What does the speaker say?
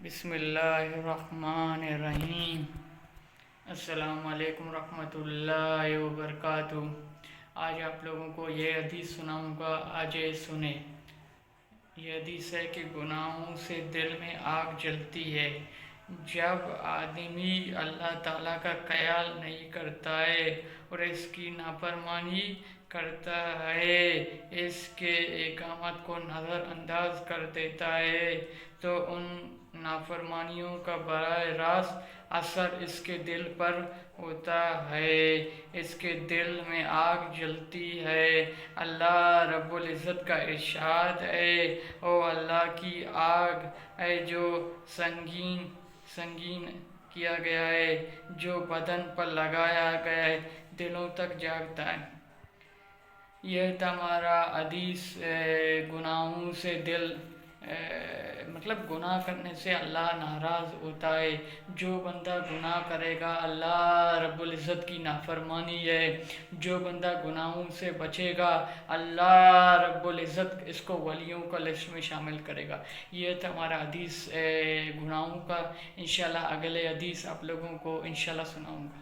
بسم اللہ الرحمن الرحیم۔ السلام علیکم ورحمۃ اللہ وبرکاتہ۔ آج آپ لوگوں کو یہ حدیث سناؤں گا، آج سنیں۔ یہ حدیث ہے کہ گناہوں سے دل میں آگ جلتی ہے جب آدمی اللہ تعالیٰ کا خیال نہیں کرتا ہے اور اس کی نافرمانی کرتا ہے، اس کے احکامات کو نظر انداز کر دیتا ہے، تو ان نافرمانیوں کا براہ راست اثر اس کے دل پر ہوتا ہے، اس کے دل میں آگ جلتی ہے۔ اللہ رب العزت کا ارشاد ہے، او اللہ کی آگ ہے جو سنگین کیا گیا ہے، جو بدن پر لگایا گیا ہے، دلوں تک جاتا ہے۔ یہ تمہارا حدیث گناہوں سے دل مطلب گناہ کرنے سے اللہ ناراض ہوتا ہے۔ جو بندہ گناہ کرے گا، اللہ رب العزت کی نافرمانی ہے، جو بندہ گناہوں سے بچے گا، اللہ رب العزت اس کو ولیوں کا لسٹ میں شامل کرے گا۔ یہ تھا ہمارا حدیث گناہوں کا۔ انشاءاللہ اگلے حدیث آپ لوگوں کو انشاءاللہ سناؤں گا۔